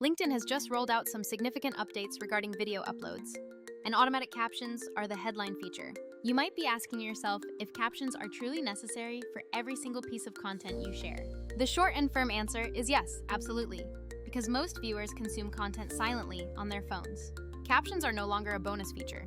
LinkedIn has just rolled out some significant updates regarding video uploads, and automatic captions are the headline feature. You might be asking yourself if captions are truly necessary for every single piece of content you share. The short and firm answer is yes, absolutely, because most viewers consume content silently on their phones. Captions are no longer a bonus feature.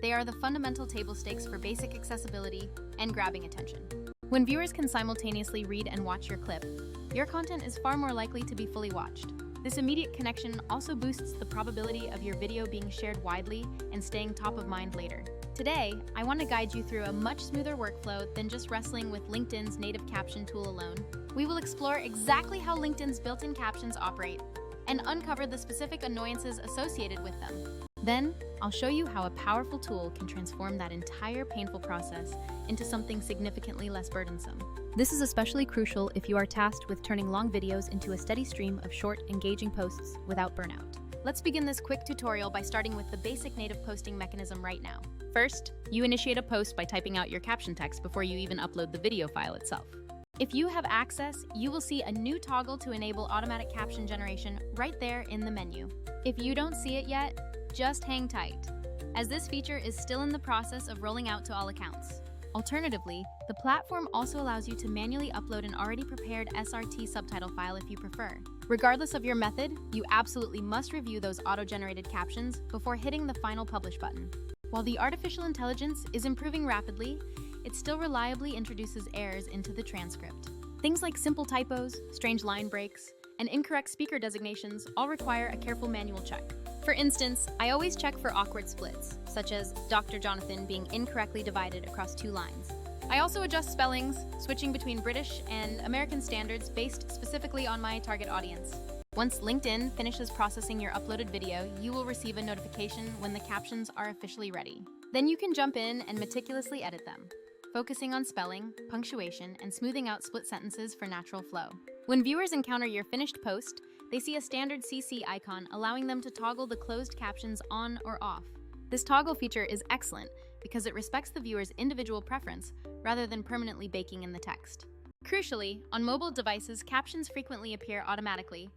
They are the fundamental table stakes for basic accessibility and grabbing attention. When viewers can simultaneously read and watch your clip, your content is far more likely to be fully watched. This immediate connection also boosts the probability of your video being shared widely and staying top of mind later. Today, I want to guide you through a much smoother workflow than just wrestling with LinkedIn's native caption tool alone. We will explore exactly how LinkedIn's built-in captions operate and uncover the specific annoyances associated with them. Then, I'll show you how a powerful tool can transform that entire painful process into something significantly less burdensome. This is especially crucial if you are tasked with turning long videos into a steady stream of short, engaging posts without burnout. Let's begin this quick tutorial by starting with the basic native posting mechanism right now. First, you initiate a post by typing out your caption text before you even upload the video file itself. If you have access, you will see a new toggle to enable automatic caption generation right there in the menu. If you don't see it yet, just hang tight, as this feature is still in the process of rolling out to all accounts. Alternatively, the platform also allows you to manually upload an already prepared SRT subtitle file if you prefer. Regardless of your method, you absolutely must review those auto-generated captions before hitting the final publish button. While the artificial intelligence is improving rapidly, it still reliably introduces errors into the transcript. Things like simple typos, strange line breaks, and incorrect speaker designations all require a careful manual check. For instance, I always check for awkward splits, such as Dr. Jonathan being incorrectly divided across 2 lines. I also adjust spellings, switching between British and American standards based specifically on my target audience. Once LinkedIn finishes processing your uploaded video, you will receive a notification when the captions are officially ready. Then you can jump in and meticulously edit them, focusing on spelling, punctuation, and smoothing out split sentences for natural flow. When viewers encounter your finished post, they see a standard CC icon allowing them to toggle the closed captions on or off. This toggle feature is excellent because it respects the viewer's individual preference rather than permanently baking in the text. Crucially, on mobile devices, captions frequently appear automatically,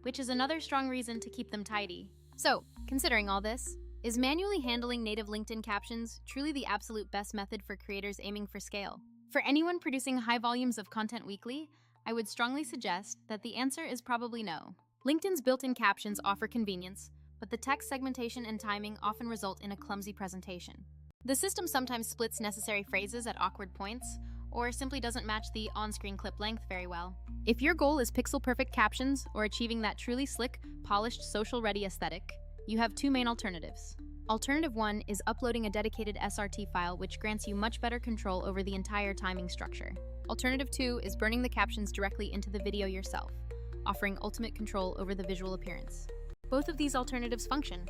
which is another strong reason to keep them tidy. So, considering all this, is manually handling native LinkedIn captions truly the absolute best method for creators aiming for scale? For anyone producing high volumes of content weekly, I would strongly suggest that the answer is probably no. LinkedIn's built-in captions offer convenience, but the text segmentation and timing often result in a clumsy presentation. The system sometimes splits necessary phrases at awkward points, or simply doesn't match the on-screen clip length very well. If your goal is pixel-perfect captions or achieving that truly slick, polished, social-ready aesthetic, you have 2 main alternatives. Alternative 1 is uploading a dedicated SRT file, which grants you much better control over the entire timing structure. Alternative 2 is burning the captions directly into the video yourself, offering ultimate control over the visual appearance. Both of these alternatives function,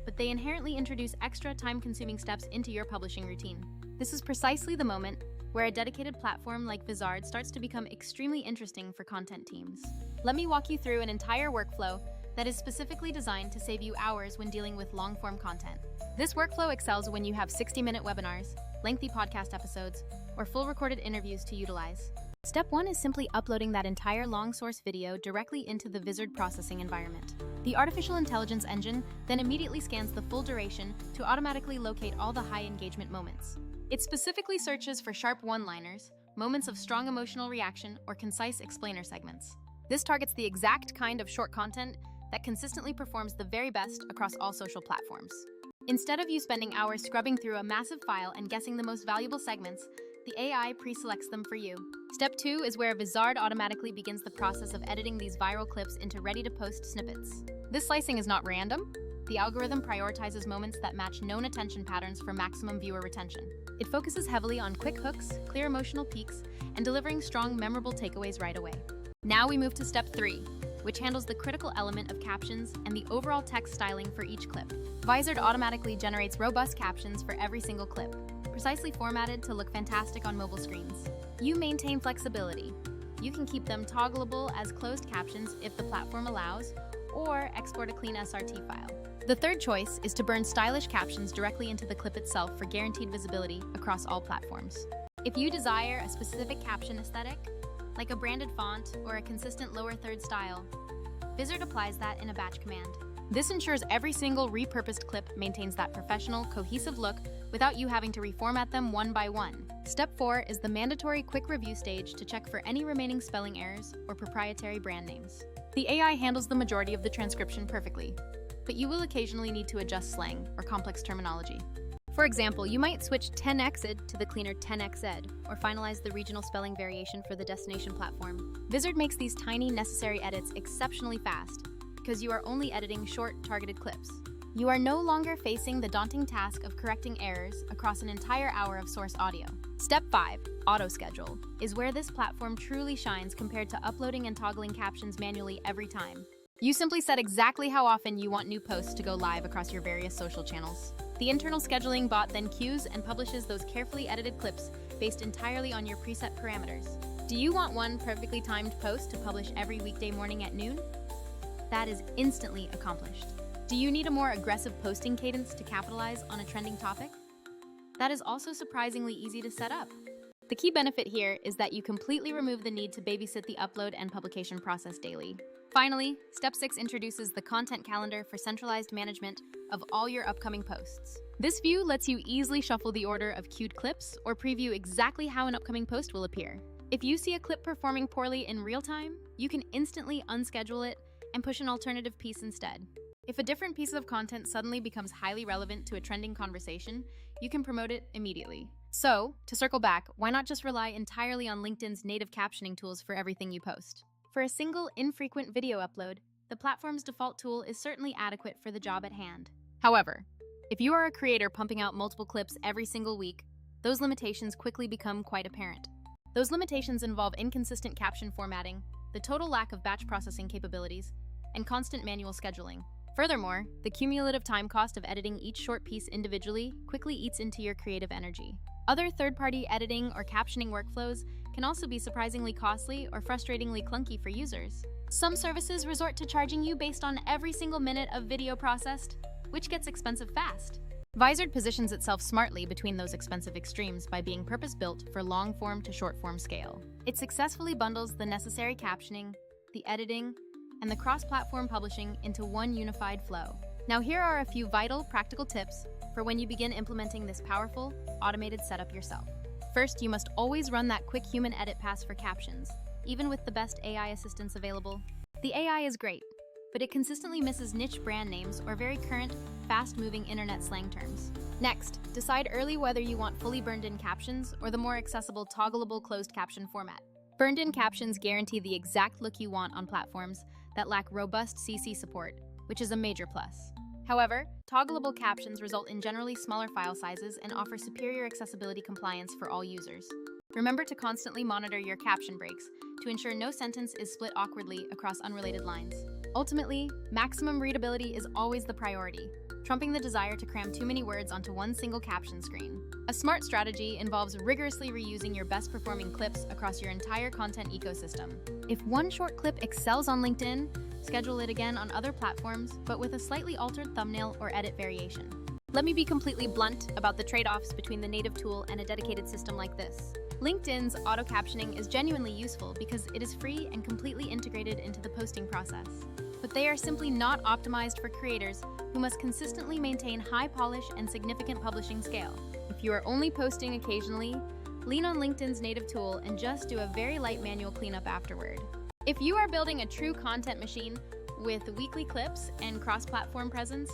but they inherently introduce extra time-consuming steps into your publishing routine. This is precisely the moment where a dedicated platform like Vizard starts to become extremely interesting for content teams. Let me walk you through an entire workflow that is specifically designed to save you hours when dealing with long-form content. This workflow excels when you have 60-minute webinars, lengthy podcast episodes, or full recorded interviews to utilize. Step 1 is simply uploading that entire long-source video directly into the Vizard processing environment. The artificial intelligence engine then immediately scans the full duration to automatically locate all the high-engagement moments. It specifically searches for sharp one-liners, moments of strong emotional reaction, or concise explainer segments. This targets the exact kind of short content that consistently performs the very best across all social platforms. Instead of you spending hours scrubbing through a massive file and guessing the most valuable segments, the AI pre-selects them for you. Step 2 is where Vizard automatically begins the process of editing these viral clips into ready-to-post snippets. This slicing is not random. The algorithm prioritizes moments that match known attention patterns for maximum viewer retention. It focuses heavily on quick hooks, clear emotional peaks, and delivering strong, memorable takeaways right away. Now we move to Step 3, which handles the critical element of captions and the overall text styling for each clip. Vizard automatically generates robust captions for every single clip, precisely formatted to look fantastic on mobile screens. You maintain flexibility. You can keep them toggleable as closed captions if the platform allows, or export a clean SRT file. The third choice is to burn stylish captions directly into the clip itself for guaranteed visibility across all platforms. If you desire a specific caption aesthetic, like a branded font or a consistent lower third style, Vizard applies that in a batch command. This ensures every single repurposed clip maintains that professional, cohesive look without you having to reformat them one by one. Step 4 is the mandatory quick review stage to check for any remaining spelling errors or proprietary brand names. The AI handles the majority of the transcription perfectly, but you will occasionally need to adjust slang or complex terminology. For example, you might switch 10xed to the cleaner 10xed, or finalize the regional spelling variation for the destination platform. Vizard makes these tiny, necessary edits exceptionally fast, because you are only editing short, targeted clips. You are no longer facing the daunting task of correcting errors across an entire hour of source audio. Step 5, auto-schedule, is where this platform truly shines compared to uploading and toggling captions manually every time. You simply set exactly how often you want new posts to go live across your various social channels. The internal scheduling bot then queues and publishes those carefully edited clips based entirely on your preset parameters. Do you want one perfectly timed post to publish every weekday morning at noon? That is instantly accomplished. Do you need a more aggressive posting cadence to capitalize on a trending topic? That is also surprisingly easy to set up. The key benefit here is that you completely remove the need to babysit the upload and publication process daily. Finally, Step 6 introduces the content calendar for centralized management of all your upcoming posts. This view lets you easily shuffle the order of queued clips or preview exactly how an upcoming post will appear. If you see a clip performing poorly in real time, you can instantly unschedule it and push an alternative piece instead. If a different piece of content suddenly becomes highly relevant to a trending conversation, you can promote it immediately. So, to circle back, why not just rely entirely on LinkedIn's native captioning tools for everything you post? For a single, infrequent video upload, the platform's default tool is certainly adequate for the job at hand. However, if you are a creator pumping out multiple clips every single week, those limitations quickly become quite apparent. Those limitations involve inconsistent caption formatting, the total lack of batch processing capabilities, and constant manual scheduling. Furthermore, the cumulative time cost of editing each short piece individually quickly eats into your creative energy. Other third-party editing or captioning workflows can also be surprisingly costly or frustratingly clunky for users. Some services resort to charging you based on every single minute of video processed, which gets expensive fast. Vizard positions itself smartly between those expensive extremes by being purpose-built for long-form to short-form scale. It successfully bundles the necessary captioning, the editing, and the cross-platform publishing into one unified flow. Now here are a few vital, practical tips for when you begin implementing this powerful, automated setup yourself. First, you must always run that quick human edit pass for captions, even with the best AI assistants available. The AI is great, but it consistently misses niche brand names or very current, fast-moving internet slang terms. Next, decide early whether you want fully burned-in captions or the more accessible toggleable closed caption format. Burned-in captions guarantee the exact look you want on platforms that lack robust CC support, which is a major plus. However, toggleable captions result in generally smaller file sizes and offer superior accessibility compliance for all users. Remember to constantly monitor your caption breaks to ensure no sentence is split awkwardly across unrelated lines. Ultimately, maximum readability is always the priority, trumping the desire to cram too many words onto one single caption screen. A smart strategy involves rigorously reusing your best-performing clips across your entire content ecosystem. If one short clip excels on LinkedIn, schedule it again on other platforms, but with a slightly altered thumbnail or edit variation. Let me be completely blunt about the trade-offs between the native tool and a dedicated system like this. LinkedIn's auto-captioning is genuinely useful because it is free and completely integrated into the posting process. But they are simply not optimized for creators who must consistently maintain high polish and significant publishing scale. If you are only posting occasionally, lean on LinkedIn's native tool and just do a very light manual cleanup afterward. If you are building a true content machine with weekly clips and cross-platform presence,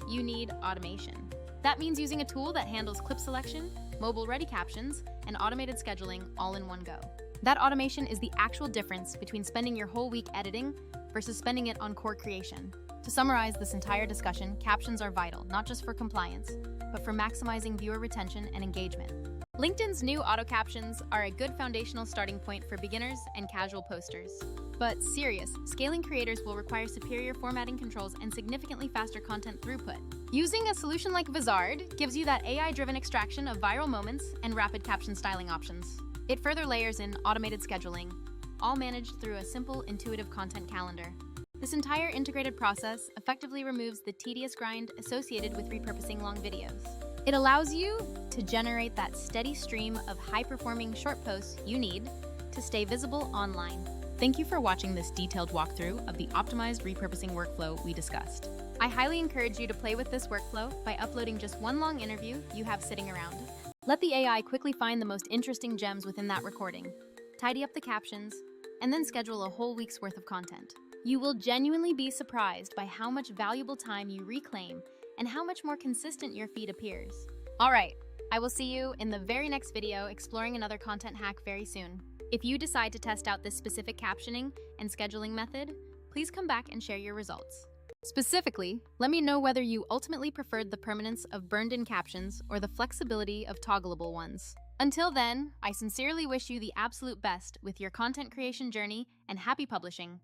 you need automation. That means using a tool that handles clip selection, mobile-ready captions, and automated scheduling all in one go. That automation is the actual difference between spending your whole week editing versus spending it on core creation. To summarize this entire discussion, captions are vital, not just for compliance, but for maximizing viewer retention and engagement. LinkedIn's new auto captions are a good foundational starting point for beginners and casual posters. But serious, scaling creators will require superior formatting controls and significantly faster content throughput. Using a solution like Vizard gives you that AI-driven extraction of viral moments and rapid caption styling options. It further layers in automated scheduling, all managed through a simple, intuitive content calendar. This entire integrated process effectively removes the tedious grind associated with repurposing long videos. It allows you to generate that steady stream of high-performing short posts you need to stay visible online. Thank you for watching this detailed walkthrough of the optimized repurposing workflow we discussed. I highly encourage you to play with this workflow by uploading just one long interview you have sitting around. Let the AI quickly find the most interesting gems within that recording, tidy up the captions, and then schedule a whole week's worth of content. You will genuinely be surprised by how much valuable time you reclaim and how much more consistent your feed appears. All right, I will see you in the very next video exploring another content hack very soon. If you decide to test out this specific captioning and scheduling method, please come back and share your results. Specifically, let me know whether you ultimately preferred the permanence of burned-in captions or the flexibility of toggleable ones. Until then, I sincerely wish you the absolute best with your content creation journey and happy publishing.